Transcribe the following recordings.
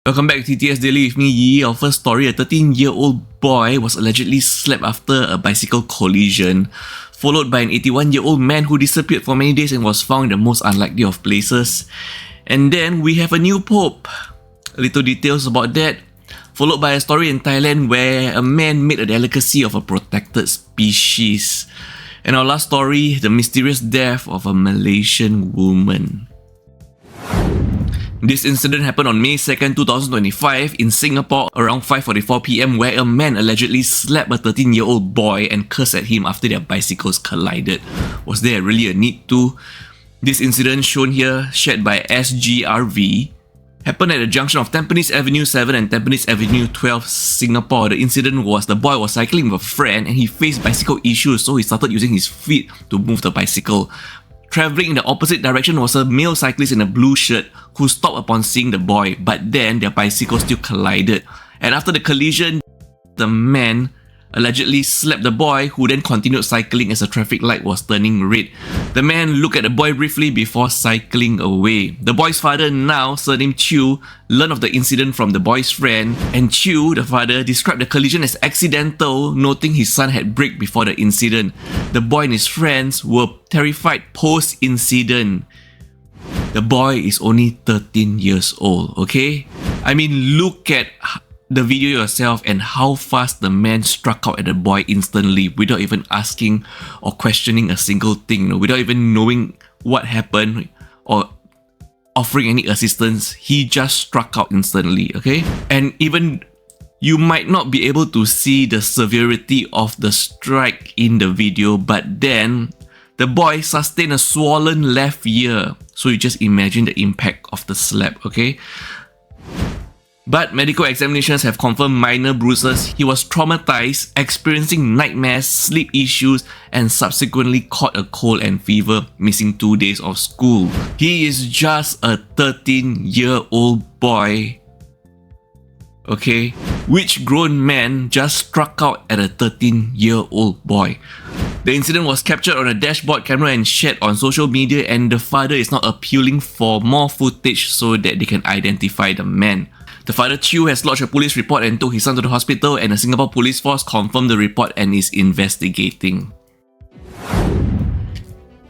Welcome back to TTS Daily with me, Yi. Our first story, a 13-year-old boy was allegedly slapped after a bicycle collision, followed by an 81-year-old man who disappeared for many days and was found in the most unlikely of places. And then we have a new pope. A little details about that, followed by a story in Thailand where a man made a delicacy of a protected species. And our last story, the mysterious death of a Malaysian woman. This incident happened on May 2nd, 2025 in Singapore around 5:44 p.m. where a man allegedly slapped a 13-year-old boy and cursed at him after their bicycles collided. Was there really a need to? This incident shown here, shared by SGRV, happened at the junction of Tampines Avenue 7 and Tampines Avenue 12, Singapore. The incident was the boy was cycling with a friend and he faced bicycle issues, so he started using his feet to move the bicycle. Travelling in the opposite direction was a male cyclist in a blue shirt who stopped upon seeing the boy, but then their bicycles still collided. And after the collision, the man allegedly slapped the boy, who then continued cycling as the traffic light was turning red. The man looked at the boy briefly before cycling away. The boy's father, now surnamed Chew, learned of the incident from the boy's friend, and Chew, the father, described the collision as accidental, noting his son had braked before the incident. The boy and his friends were terrified post-incident. The boy is only 13 years old, okay? I mean, look at the video yourself and how fast the man struck out at the boy instantly without even asking or questioning a single thing, without even knowing what happened or offering any assistance. He just struck out instantly, okay? And even you might not be able to see the severity of the strike in the video, but then the boy sustained a swollen left ear. So you just imagine the impact of the slap, okay? But medical examinations have confirmed minor bruises. He was traumatized, experiencing nightmares, sleep issues, and subsequently caught a cold and fever, missing 2 days of school. He is just a 13-year-old boy. Okay? Which grown man just struck out at a 13-year-old boy? The incident was captured on a dashboard camera and shared on social media, and the father is now appealing for more footage so that they can identify the man. The father, Chew, has lodged a police report and took his son to the hospital, and the Singapore Police Force confirmed the report and is investigating.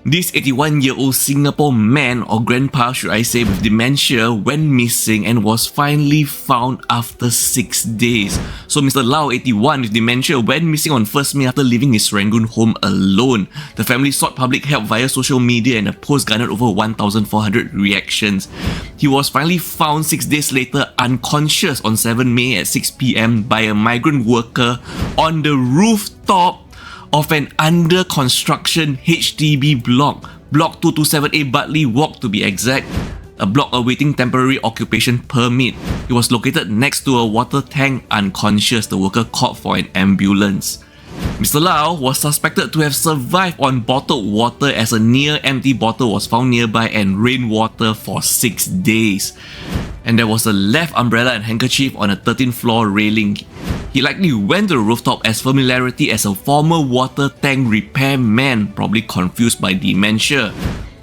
This 81-year-old Singapore man, or grandpa should I say, with dementia went missing and was finally found after 6 days. So Mr. Lau, 81, with dementia went missing on 1st May after leaving his Serangoon home alone. The family sought public help via social media and the post garnered over 1,400 reactions. He was finally found 6 days later unconscious on 7 May at 6 p.m. by a migrant worker on the rooftop of an under-construction HDB block, Block 227A Bartley Walk to be exact, a block awaiting temporary occupation permit. He was located next to a water tank unconscious. The worker called for an ambulance. Mr. Lau was suspected to have survived on bottled water as a near-empty bottle was found nearby and rainwater for 6 days. And there was a left umbrella and handkerchief on a 13th floor railing. He likely went to the rooftop as familiarity as a former water tank repairman, probably confused by dementia.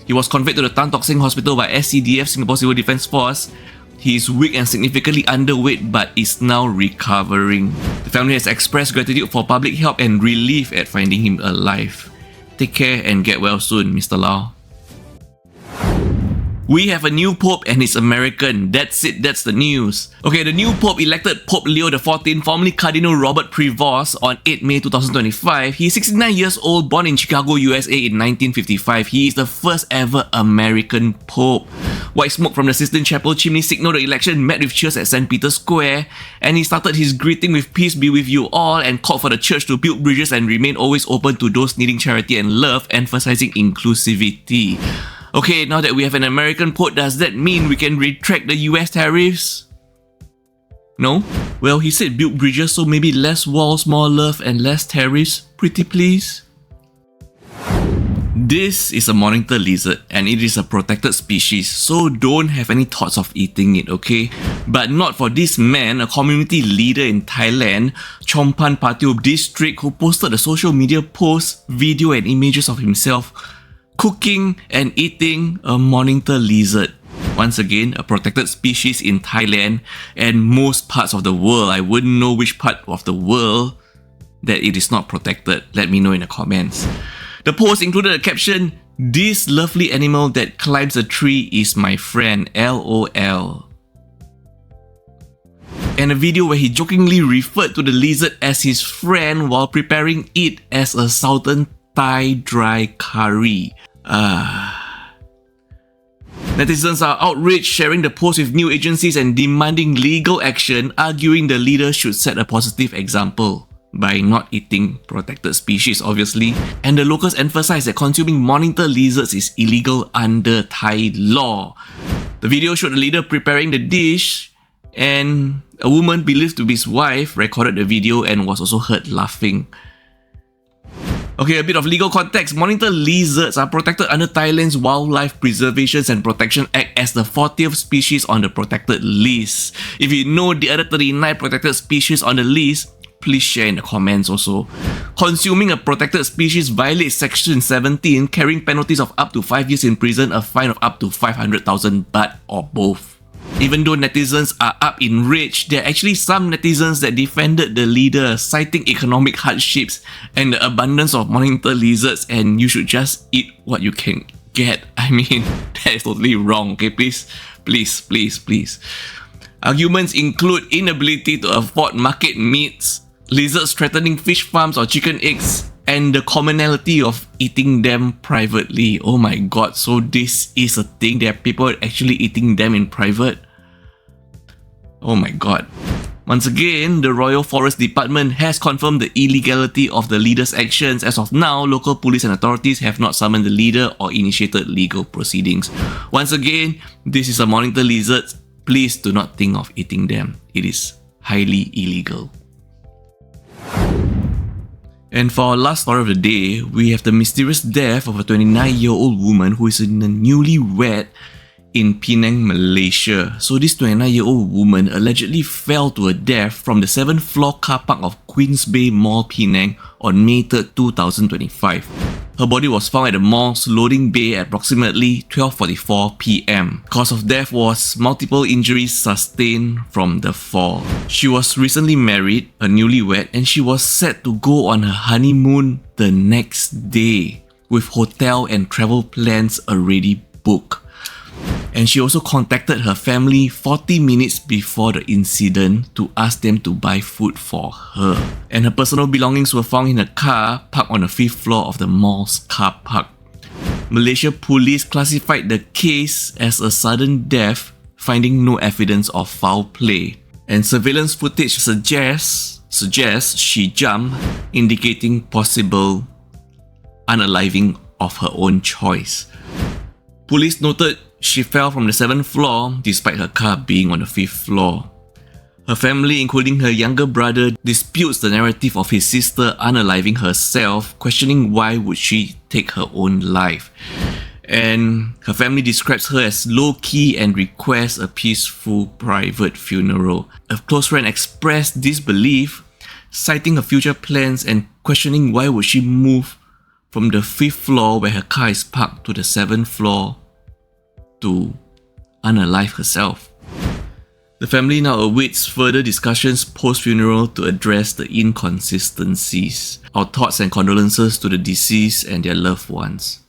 He was conveyed to the Tan Tock Seng Hospital by SCDF, Singapore Civil Defence Force. He is weak and significantly underweight but is now recovering. The family has expressed gratitude for public help and relief at finding him alive. Take care and get well soon, Mr. Lau. We have a new pope and he's American. That's it, that's the news. Okay, the new pope elected Pope Leo XIV, formerly Cardinal Robert Prevost, on 8 May 2025. He is 69 years old, born in Chicago, USA in 1955. He is the first ever American pope. White smoke from the Sistine Chapel chimney signaled the election, met with cheers at St. Peter's Square, and he started his greeting with "Peace be with you all" and called for the church to build bridges and remain always open to those needing charity and love, emphasizing inclusivity. Okay, now that we have an American pope, does that mean we can retract the US tariffs? No? Well, he said build bridges, so maybe less walls, more love, and less tariffs. Pretty please? This is a monitor lizard and it is a protected species, so don't have any thoughts of eating it, okay? But not for this man, a community leader in Thailand, Chompan Patio district, who posted a social media post, video and images of himself cooking and eating a monitor lizard. Once again, a protected species in Thailand and most parts of the world. I wouldn't know which part of the world that it is not protected. Let me know in the comments. The post included a caption, "This lovely animal that climbs a tree is my friend, LOL." And a video where he jokingly referred to the lizard as his friend while preparing it as a southern Thai dry curry. Netizens are outraged, sharing the post with news agencies and demanding legal action, arguing the leader should set a positive example by not eating protected species, obviously. And the locals emphasize that consuming monitor lizards is illegal under Thai law. The video showed the leader preparing the dish, and a woman believed to be his wife recorded the video and was also heard laughing. Okay, a bit of legal context. Monitor lizards are protected under Thailand's Wildlife Preservation and Protection Act as the 40th species on the protected list. If you know the other 39 protected species on the list, please share in the comments also. Consuming a protected species violates Section 17, carrying penalties of up to 5 years in prison, a fine of up to 500,000 baht or both. Even though netizens are up in rage, there are actually some netizens that defended the leader, citing economic hardships and the abundance of monitor lizards, and you should just eat what you can get. I mean, that is totally wrong, okay? Please. Arguments include inability to afford market meats, lizards threatening fish farms or chicken eggs, and the commonality of eating them privately. Oh my god, so this is a thing? There are people actually eating them in private? Oh my god. Once again, the Royal Forest Department has confirmed the illegality of the leader's actions. As of now, local police and authorities have not summoned the leader or initiated legal proceedings. Once again, this is a monitor lizard. Please do not think of eating them. It is highly illegal. And for our last story of the day, we have the mysterious death of a 29-year-old woman who is in a newlywed in Penang, Malaysia. So this 29-year-old woman allegedly fell to her death from the 7th floor car park of Queens Bay Mall, Penang on May 3rd, 2025. Her body was found at the mall's loading bay at approximately 12:44 p.m. Cause of death was multiple injuries sustained from the fall. She was recently married, a newlywed, and she was set to go on her honeymoon the next day with hotel and travel plans already booked. And she also contacted her family 40 minutes before the incident to ask them to buy food for her. And her personal belongings were found in a car parked on the 5th floor of the mall's car park. Malaysia police classified the case as a sudden death, finding no evidence of foul play. And surveillance footage suggests she jumped, indicating possible unaliving of her own choice. Police noted she fell from the 7th floor despite her car being on the 5th floor. Her family, including her younger brother, disputes the narrative of his sister unaliving herself, questioning why would she take her own life. And her family describes her as low-key and requests a peaceful private funeral. A close friend expressed disbelief, citing her future plans and questioning why would she move from the 5th floor where her car is parked to the 7th floor to unalive herself. The family now awaits further discussions post-funeral to address the inconsistencies. Our thoughts and condolences to the deceased and their loved ones.